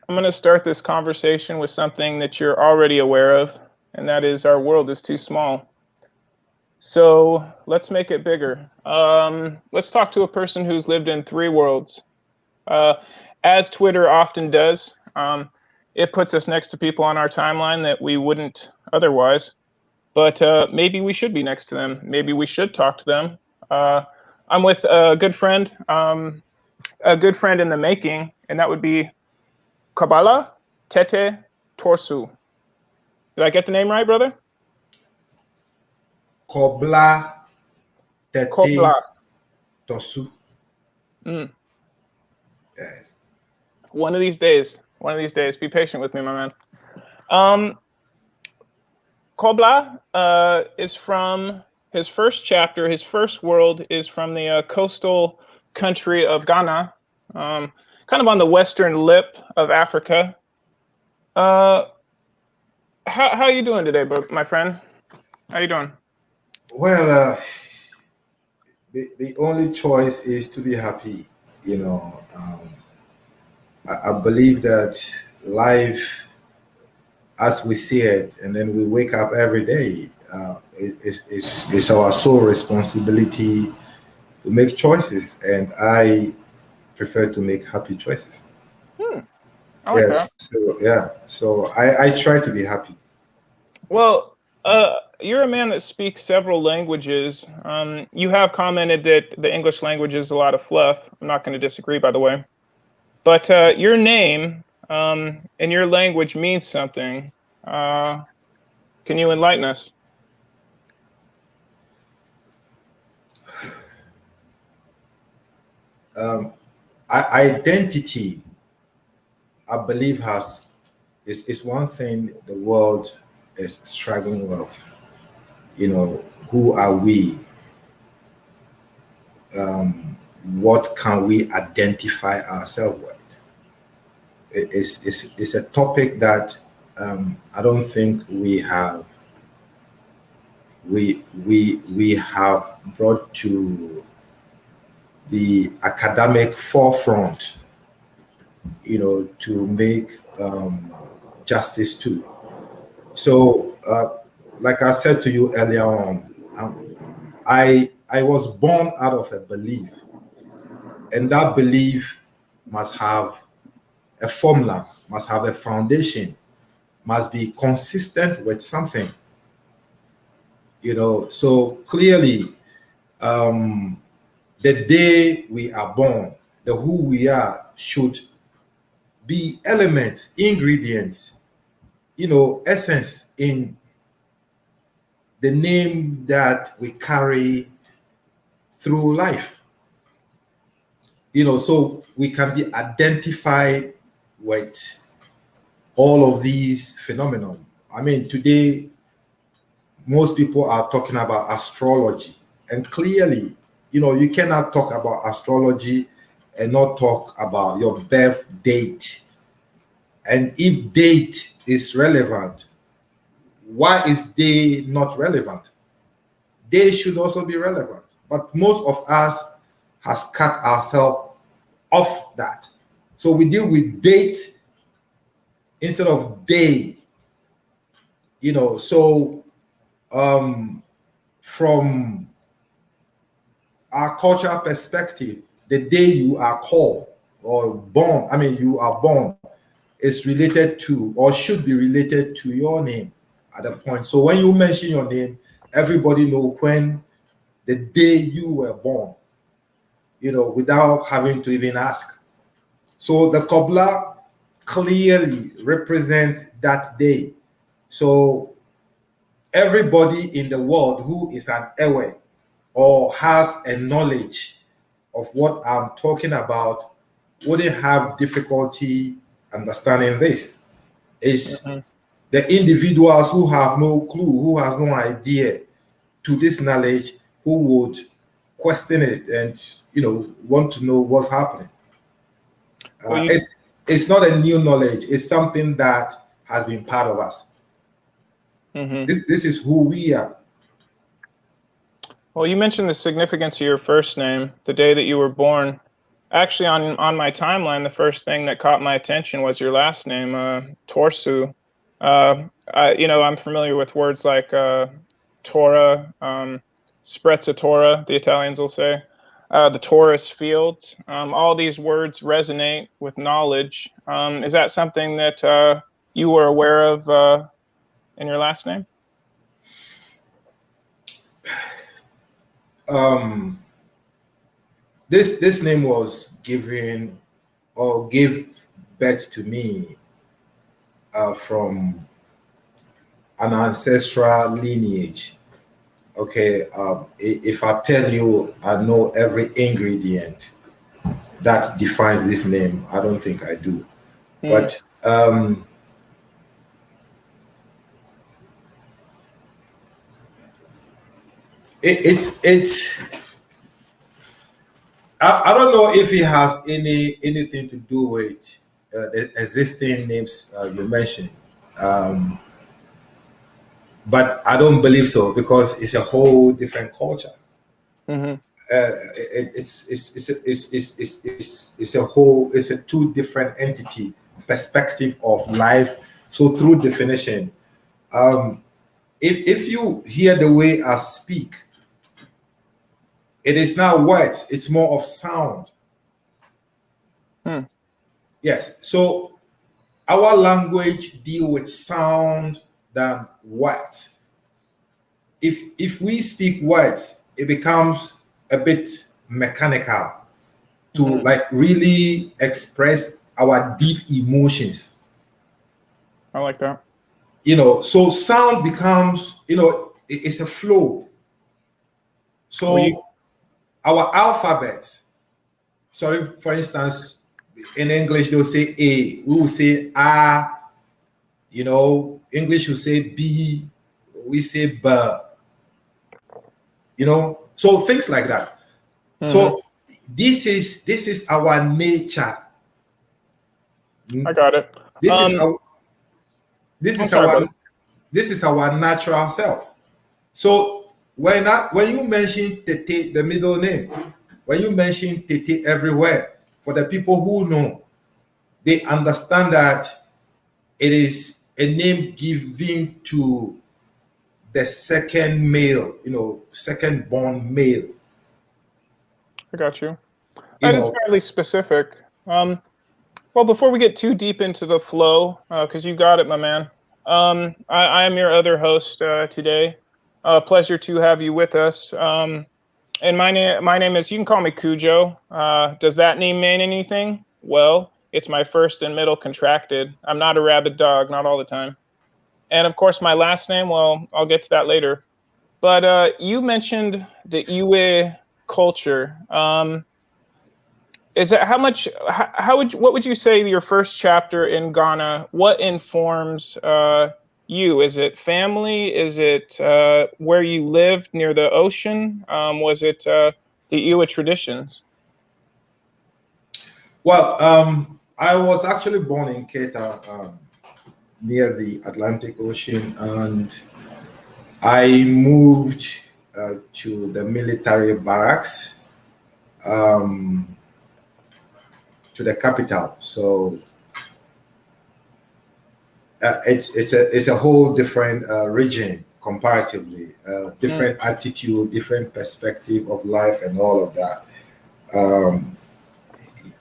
I'm going to start this conversation with something that you're already aware of, and that is our world is too small. So let's make it bigger. Let's talk to a person who's lived in three worlds. Uh, as Twitter often does, it puts us next to people on our timeline that we wouldn't otherwise. But maybe we should be next to them. Maybe we should talk to them. I'm with a good friend in the making, and that would be Kwabla, Tete, Torsu. Did I get the name right, brother? Kwabla Tete Kwabla. Torsu. Mm. Yes. One of these days. One of these days. Be patient with me, my man. Kwabla is from his first chapter. His first world is from the coastal country of Ghana, kind of on the western lip of Africa. How are you doing today, my friend? How you doing? Well, the only choice is to be happy. You know, I believe that life, as we see it, and then we wake up every day, it's our sole responsibility to make choices, and I prefer to make happy choices. Hmm, I like that. Yes. So yeah. So I try to be happy. Well, you're a man that speaks several languages. You have commented that the English language is a lot of fluff. I'm not going to disagree, by the way. But your name and your language means something. Uh, can you enlighten us? Um, Identity, I believe, has is one thing the world is struggling with. You know, who are we? What can we identify ourselves with? It's a topic that I don't think we have brought to the academic forefront, you know, to make justice to. So, like I said to you earlier on, I was born out of a belief, and that belief must have a formula, must have a foundation, must be consistent with something. You know, so clearly, um, the day we are born, the who we are should be elements, ingredients, you know, essence in the name that we carry through life. You know, so we can be identified with all of these phenomena. I mean, today most people are talking about astrology, and clearly, you know, you cannot talk about astrology and not talk about your birth date. And if date is relevant, why is day not relevant? Day should also be relevant. But most of us has cut ourselves off that. So we deal with date instead of day. You know, so um, from our cultural perspective, the day you are called or born, I mean, you are born, is related to or should be related to your name at the point. So when you mention your name, everybody know when the day you were born, you know, without having to even ask. So the Kobla clearly represent that day. So everybody in the world who is an Ewe or has a knowledge of what I'm talking about wouldn't have difficulty understanding this. It's Hmm. the individuals who have no clue, who has no idea to this knowledge, who would question it and, you know, want to know what's happening. Well, you It's not a new knowledge. It's something that has been part of us. hmm This is who we are. well, you mentioned the significance of your first name, the day that you were born. Actually, on my timeline, the first thing that caught my attention was your last name, Torsu. I'm familiar with words like Torah, sprezzatura, the Italians will say, the Taurus fields. All these words resonate with knowledge. Is that something that you were aware of in your last name? This name was given or gave birth to me from an ancestral lineage. Okay, if I tell you I know every ingredient that defines this name, I don't think I do. But it's I don't know if it has anything to do with the existing names you mentioned, but I don't believe so because it's a whole different culture. It's a two different entity perspective of life. So through definition, if you hear the way I speak, it is not words, it's more of sound. Yes. So our language deal with sound than words. If we speak words, it becomes a bit mechanical to like really express our deep emotions. I like that. So sound becomes, it's a flow. So our alphabet, sorry, for instance, in English, they'll say A, we will say A, English will say B, we say B, so things like that. So this is our nature. I got it. This is our natural self. So when you mention Tete, the middle name, when you mention Tete everywhere, for the people who know, they understand that it is a name given to the second male, second born male. I got you. That is fairly specific. Well, before we get too deep into the flow, because you got it, my man. I am your other host today. Pleasure to have you with us. And my name is, you can call me Cujo. Does that name mean anything? Well, it's my first and middle contracted. I'm not a rabid dog, not all the time. And of course, my last name, well, I'll get to that later. But you mentioned the Iwe culture. Is that what would you say your first chapter in Ghana, what informs you? Is it family? Is it where you lived near the ocean? Was it the Iwa traditions? Well, I was actually born in Tete, near the Atlantic Ocean, and I moved to the military barracks, to the capital. So it's a whole different region comparatively, different attitude, different perspective of life, and all of that.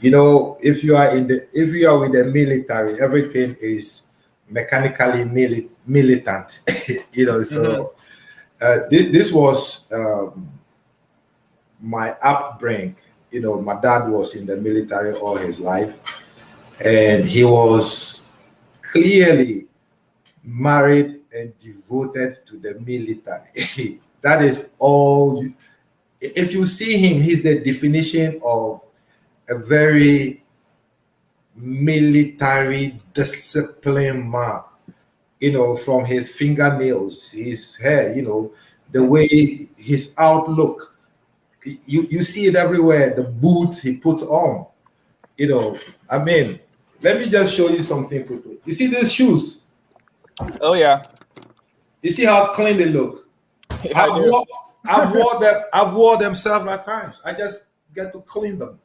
If you are with the military, everything is mechanically militant. So this was my upbringing. My dad was in the military all his life, and he was clearly married and devoted to the military. That is all. If you see him, he's the definition of a very military disciplined man. From his fingernails, his hair, the way his outlook. You see it everywhere. The boots he put on. I mean, let me just show you something quickly. You see these shoes? Oh yeah. You see how clean they look? Yeah, I've worn them several times. I just get to clean them.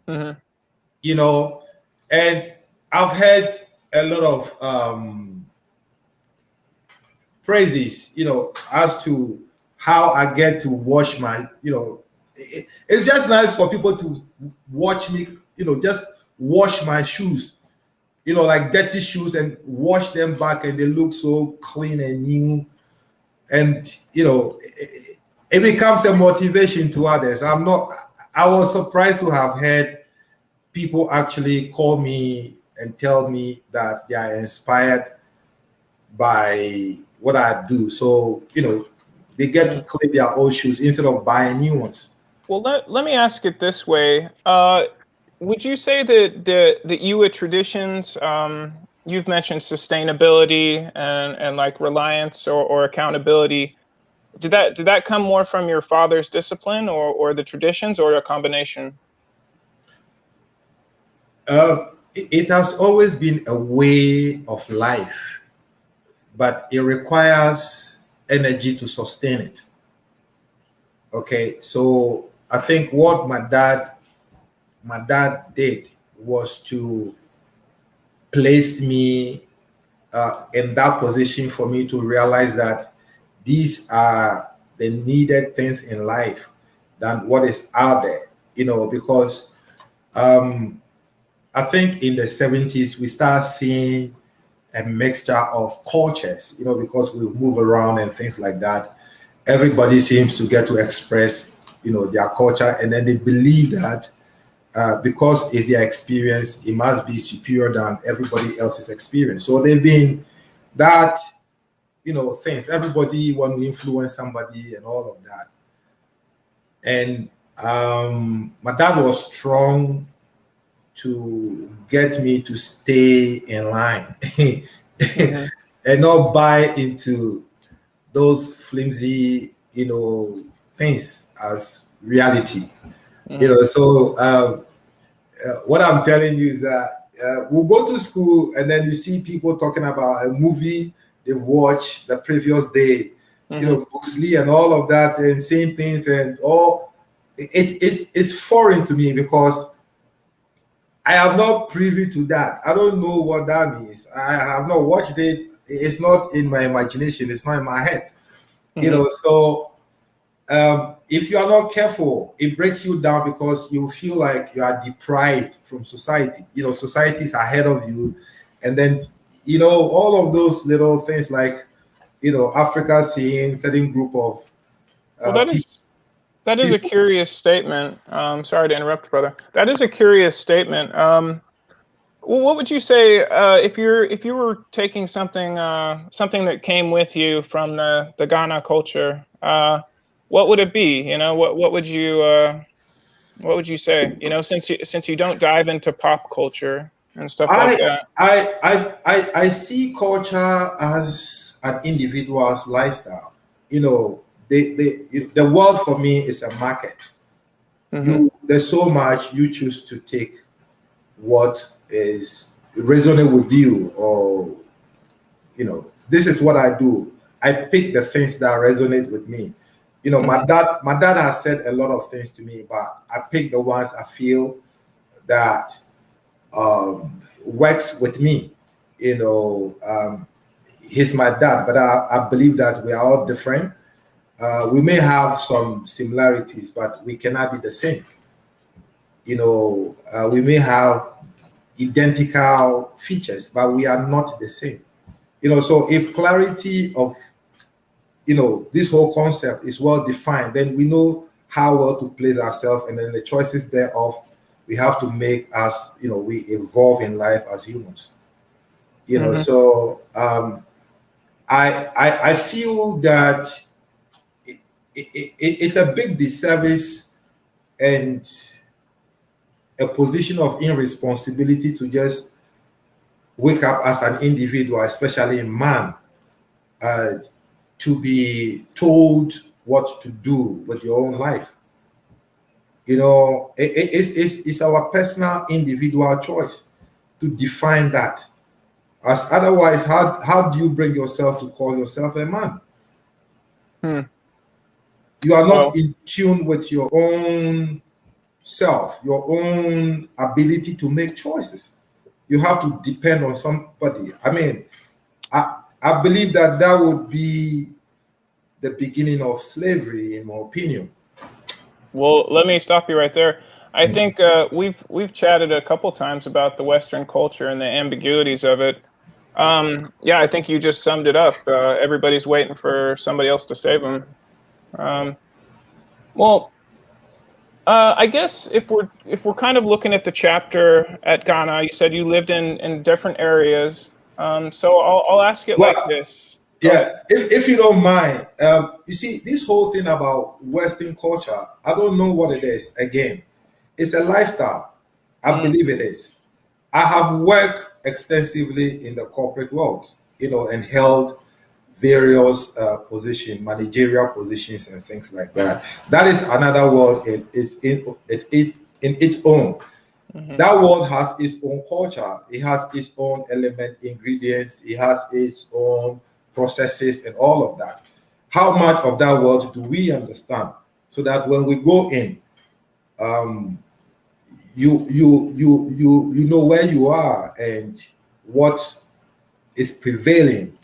Mm-hmm. You know, and I've heard a lot of praises, as to how I get to wash my, it's just nice for people to watch me, just wash my shoes, like dirty shoes, and wash them back, and they look so clean and new. And, it becomes a motivation to others. I was surprised to have heard people actually call me and tell me that they are inspired by what I do. So, they get to clean their old shoes instead of buying new ones. Well, let me ask it this way. Would you say that the Iwa traditions, you've mentioned sustainability and like reliance or accountability. Did that come more from your father's discipline or the traditions, or a combination? It has always been a way of life, but it requires energy to sustain it. Okay, so I think what my dad did was to place me in that position for me to realize that these are the needed things in life than what is out there, because um, I think in the 70s we start seeing a mixture of cultures, because we move around and things like that. Everybody seems to get to express, their culture, and then they believe that because it's their experience, it must be superior than everybody else's experience. So they've been that, things. Everybody want to influence somebody and all of that. And my dad was strong to get me to stay in line Mm-hmm. and not buy into those flimsy, things as reality. Mm-hmm. So what I'm telling you is that we'll go to school and then you see people talking about a movie they've watched the previous day, Mm-hmm. Bruce Lee and all of that, and saying things and all. It's foreign to me because I am not privy to that. I don't know what that means. I have not watched it. It's not in my imagination. It's not in my head. Mm-hmm. So if you are not careful, it breaks you down because you feel like you are deprived from society. Society is ahead of you, and then all of those little things like Africa seeing certain group of Well, people. that is a curious statement. Sorry to interrupt, brother. That is a curious statement. Well, what would you say if you were taking something that came with you from the Ghana culture? What would it be? What would you say? Since you don't dive into pop culture and stuff like I, that. I see culture as an individual's lifestyle. The world for me is a market. Mm-hmm. There's so much you choose to take what is resonate with you, or this is what I do. I pick the things that resonate with me. My dad has said a lot of things to me, but I pick the ones I feel that works with me. He's my dad, but I believe that we are all different. We may have some similarities, but we cannot be the same. We may have identical features, but we are not the same. So if clarity of this whole concept is well defined, then we know how well to place ourselves, and then the choices thereof we have to make as we evolve in life as humans. Mm-hmm. So I feel that it's a big disservice and a position of irresponsibility to just wake up as an individual, especially a man, uh, to be told what to do with your own life. It's our personal individual choice to define that. As otherwise, how do you bring yourself to call yourself a man? Hmm. You are not Well, in tune with your own self, your own ability to make choices. You have to depend on somebody. I mean, I believe that that would be the beginning of slavery, in my opinion. Well, let me stop you right there. I think we've chatted a couple times about the Western culture and the ambiguities of it. Yeah, I think you just summed it up. Everybody's waiting for somebody else to save them. Um, well, I guess if we're kind of looking at the chapter at Ghana, you said you lived in different areas. So I'll ask it like Well, this. Go ahead. yeah, if you don't mind, you see, this whole thing about Western culture, I don't know what it is. Again, it's a lifestyle. I Mm, believe it is. I have worked extensively in the corporate world, and held various positions, managerial positions, and things like that. That is another world in its own. mhm, That world has its own culture. It has its own element, ingredients. It has its own processes and all of that. How much of that world do we understand? So that when we go in, um, you know where you are and what is prevailing.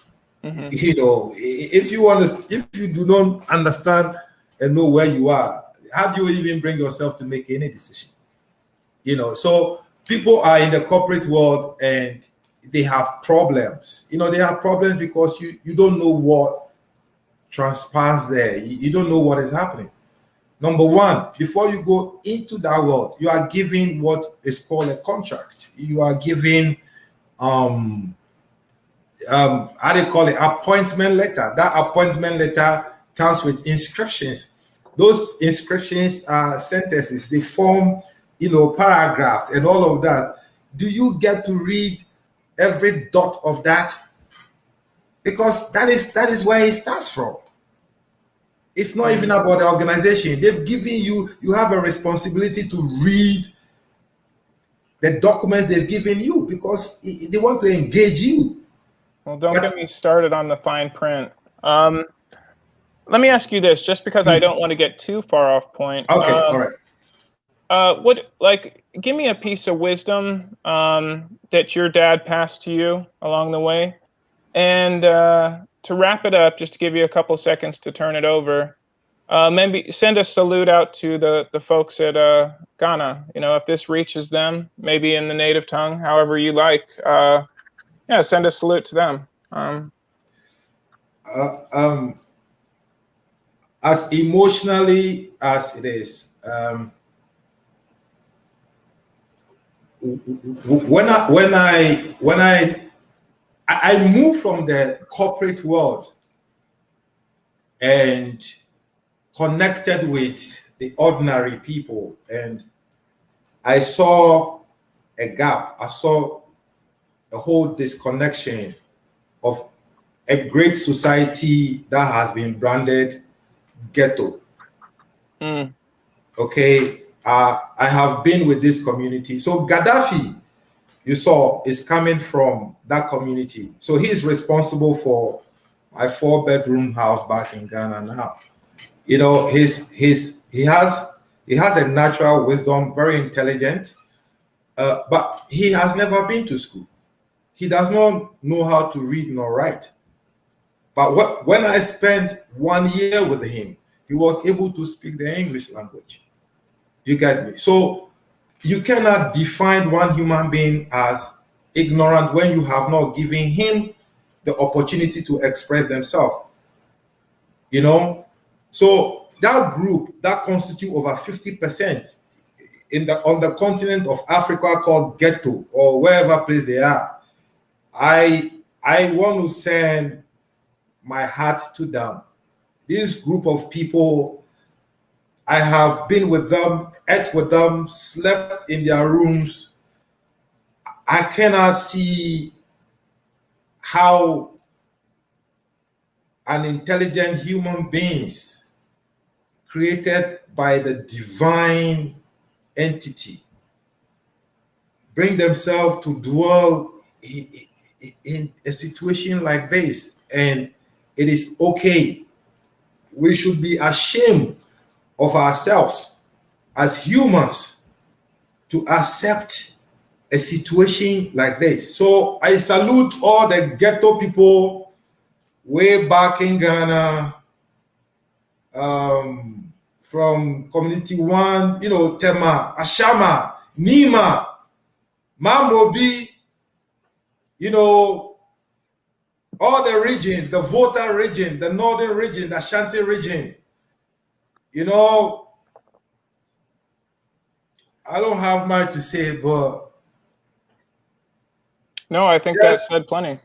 mhm. If you do not understand and know where you are, how do you even bring yourself to make any decision? So people are in the corporate world and they have problems. They have problems because you don't know what transpires there. You don't know what is happening. Number one, before you go into that world, you are given what is called a contract. You are given how do you call it, appointment letter. That appointment letter comes with inscriptions. Those inscriptions are sentences. They form paragraphs and all of that. Do you get to read every dot of that? Because that is where it starts from. It's not even about the organization. They've given you have a responsibility to read the documents they've given you because they want to engage you. Well, don't But get me started on the fine print. Um, Let me ask you this, just because I don't want to get too far off point. okay, all right. Give me a piece of wisdom that your dad passed to you along the way, and to wrap it up, just to give you a couple seconds to turn it over. Maybe send a salute out to the folks at Ghana. If this reaches them, maybe in the native tongue, however you like. Yeah, send a salute to them. Uh, um, as emotionally as it is, when I moved from the corporate world and connected with the ordinary people, and I saw a gap. I saw a whole disconnection of a great society that has been branded ghetto. Mm, Okay, I have been with this community. So Gaddafi, you saw, is coming from that community. So he's responsible for my 4-bedroom house back in Ghana now. He has a natural wisdom, very intelligent, but he has never been to school. He does not know how to read nor write. But when I spent 1 year with him, he was able to speak the English language. You get me? So you cannot define one human being as ignorant when you have not given him the opportunity to express themselves. You know, so that group that constitute over 50% on the continent of Africa called ghetto or wherever place they are. I want to send my heart to them. This group of people, I have been with them, ate with them, slept in their rooms. I cannot see how an intelligent human beings created by the divine entity bring themselves to dwell in a situation like this. And it is okay. We should be ashamed of ourselves as humans to accept a situation like this. So I salute all the ghetto people way back in Ghana, from Community 1, Tema, Ashama, Nima, Mamobi, all the regions, the Volta region, the Northern region, the Ashanti region. I don't have much to say, but no, I think that said plenty.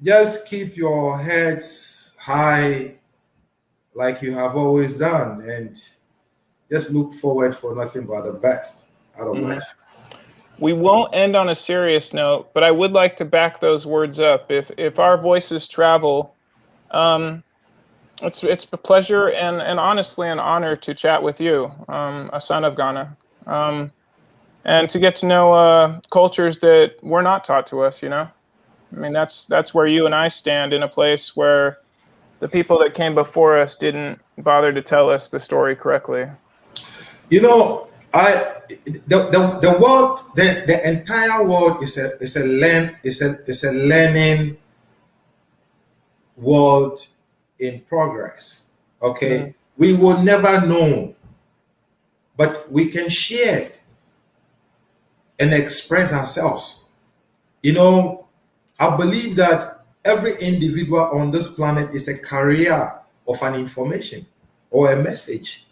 Just keep your heads high like you have always done, and just look forward for nothing but the best out of life. We won't end on a serious note, but I would like to back those words up. If our voices travel, it's a pleasure and honestly an honor to chat with you, a son of Ghana, and to get to know cultures that were not taught to us. I mean, that's where you and I stand, in a place where the people that came before us didn't bother to tell us the story correctly. The world, the entire world is a learning world in progress. Okay, we will never know, but we can share and express ourselves. I believe that every individual on this planet is a carrier of an information or a message.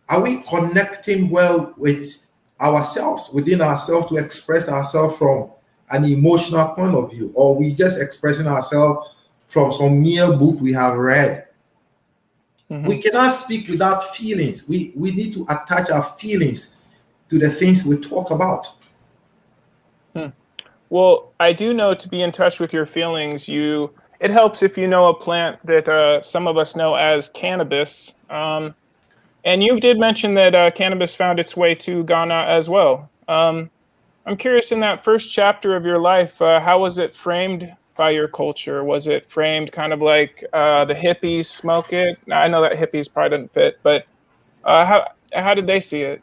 Are we connecting well with ourselves, within ourselves, to express ourselves from an emotional point of view, or we just expressing ourselves from some mere book we have read? We cannot speak without feelings. We need to attach our feelings to the things we talk about. Well, I do know, to be in touch with your feelings, it helps if you know a plant that some of us know as cannabis. And you did mention that cannabis found its way to Ghana as well. I'm curious, in that first chapter of your life, how was it framed by your culture? Was it framed kind of like the hippies smoke it? Now, I know that hippies probably didn't fit, but how did they see it?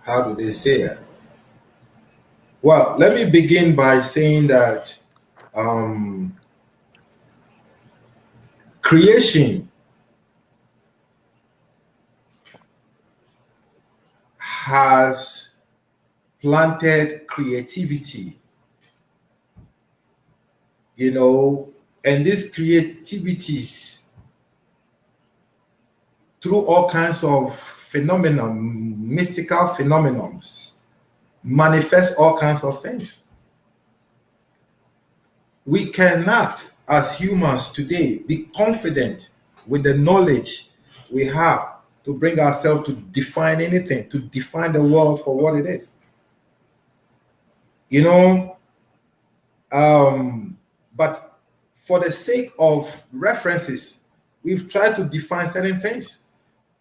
How do they say it? Well, let me begin by saying that creation has planted creativity, and these creativities, through all kinds of mystical phenomena, manifest all kinds of things. We cannot, as humans today, be confident with the knowledge we have to bring ourselves to define anything, to define the world for what it is. But for the sake of references, we've tried to define certain things.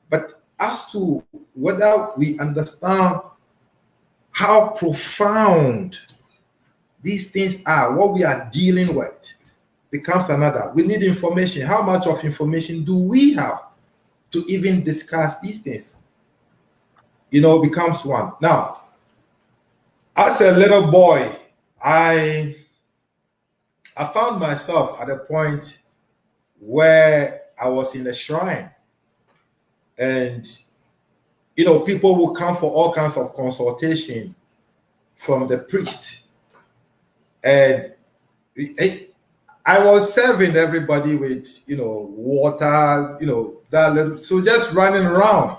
But as to whether we understand how profound these things are, what we are dealing with, becomes another. We need information. How much of information do we have to even discuss these things? Becomes one. Now, as a little boy, I found myself at a point where I was in a shrine, and people will come for all kinds of consultation from the priest, and I was serving everybody with water, that little, so just running around.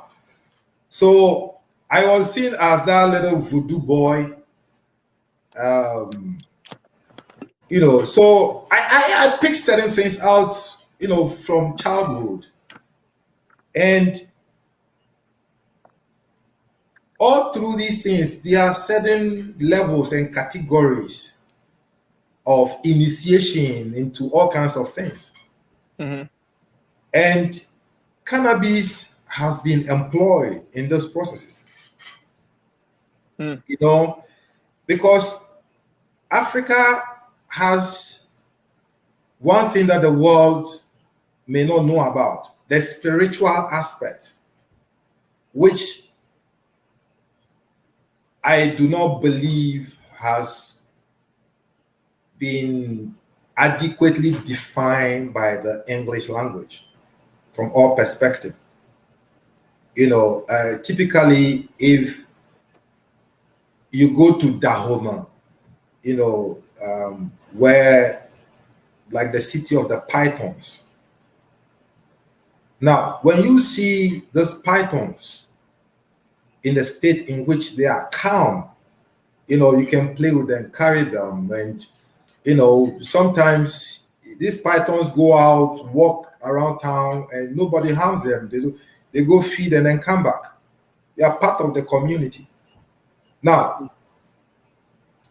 So I was seen as that little voodoo boy. So I picked certain things out, from childhood. And all through these things, there are certain levels and categories of initiation into all kinds of things. And cannabis has been employed in those processes. Because Africa has one thing that the world may not know about, the spiritual aspect, which I do not believe has been adequately defined by the English language from all perspectives. Typically, if you go to Dahomey, where, like, the city of the pythons. Now, when you see those pythons in the state in which they are calm, you can play with them, carry them, and sometimes these pythons go out, walk around town, and nobody harms them. They go feed and then come back. They are part of the community. Now,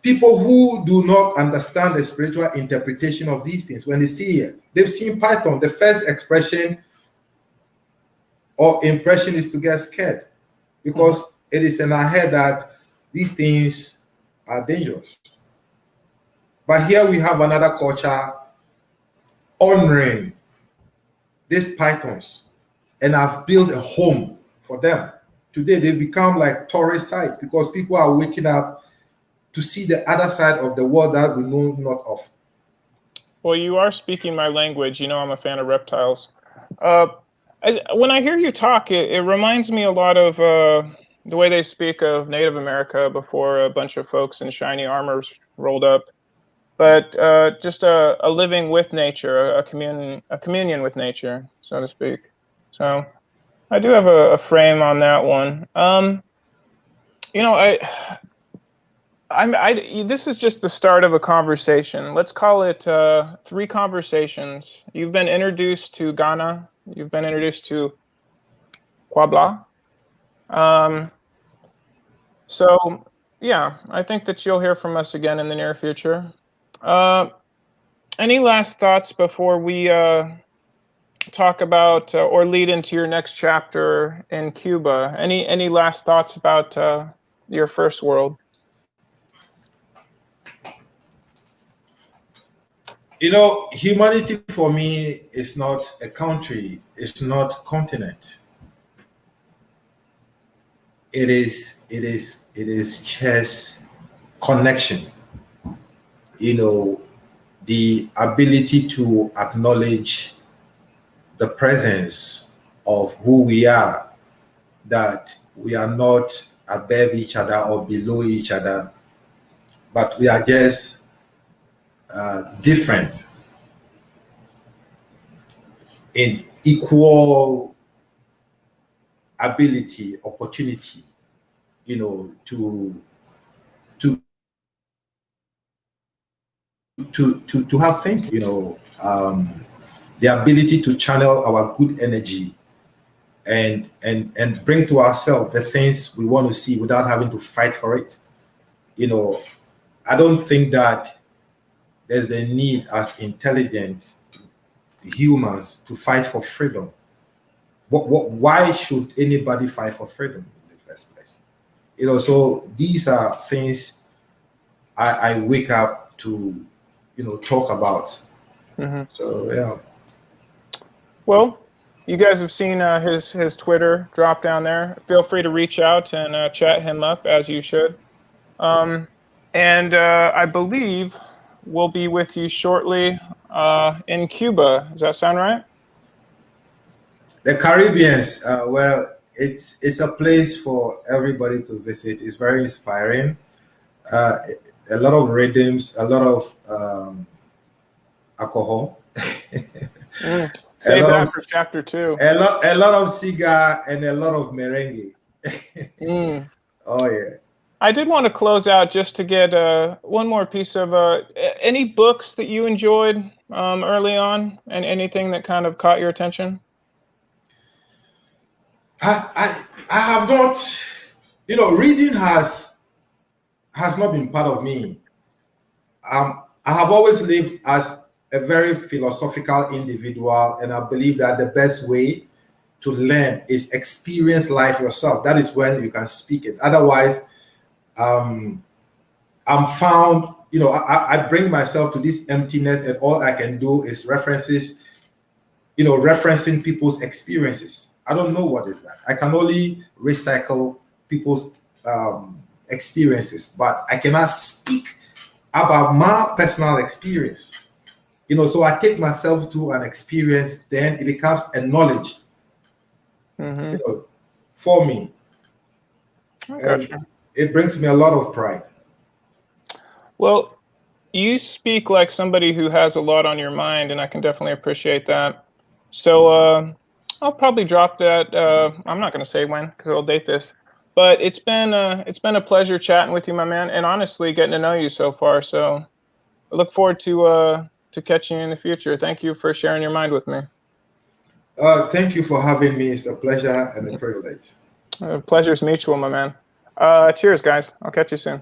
people who do not understand the spiritual interpretation of these things, when they see it, they've seen python, the first expression or impression is to get scared, because it is in our head that these things are dangerous. But here we have another culture honoring these pythons and have built a home for them. Today they become like tourist sites because people are waking up to see the other side of the world that we know not of. Well, you are speaking my language. I'm a fan of reptiles. When I hear you talk, it reminds me a lot of the way they speak of Native America before a bunch of folks in shiny armors rolled up. But just a living with nature, a communion with nature, so to speak. So I do have a frame on that one. This is just the start of a conversation. Let's call it 3 conversations. You've been introduced to Ghana. You've been introduced to Kwabla. So yeah, I think that you'll hear from us again in the near future. Any last thoughts before we talk about or lead into your next chapter in Cuba? Any last thoughts about your first world? Humanity for me is not a country, it's not a continent. It is just connection. The ability to acknowledge the presence of who we are, that we are not above each other or below each other, but we are just different in equal ability, opportunity, to have things, the ability to channel our good energy and bring to ourselves the things we want to see without having to fight for it. I don't think that there's the need as intelligent humans to fight for freedom. Why should anybody fight for freedom in the first place? So these are things I wake up to, talk about. Mm-hmm. So yeah. Well, you guys have seen his Twitter drop down there. Feel free to reach out and chat him up, as you should. And I believe we'll be with you shortly in Cuba. Does that sound right? The Caribbeans, well, it's a place for everybody to visit. It's very inspiring. A lot of rhythms, a lot of alcohol. Save that for chapter 2. A lot of cigar and a lot of merengue. Oh yeah. I did want to close out just to get one more piece of any books that you enjoyed early on, and anything that kind of caught your attention. I have not, reading has not been part of me. I have always lived as a very philosophical individual, and I believe that the best way to learn is experience life yourself. That is when you can speak it. Otherwise, I'm found you know, I bring myself to this emptiness, and all I can do is references, you know, referencing people's experiences. I don't know what is that. I can only recycle people's experiences, but I cannot speak about my personal experience. You know, so I take myself to an experience, then it becomes a knowledge, you know, for me. And it brings me a lot of pride. Well, you speak like somebody who has a lot on your mind, and I can definitely appreciate that. So I'll probably drop that. I'm not going to say when because I'll date this. But it's been a pleasure chatting with you, my man, and honestly getting to know you so far. So I look forward to catching you in the future. Thank you for sharing your mind with me. Thank you for having me. It's a pleasure and a privilege. Pleasure's mutual, my man. Cheers, guys. I'll catch you soon.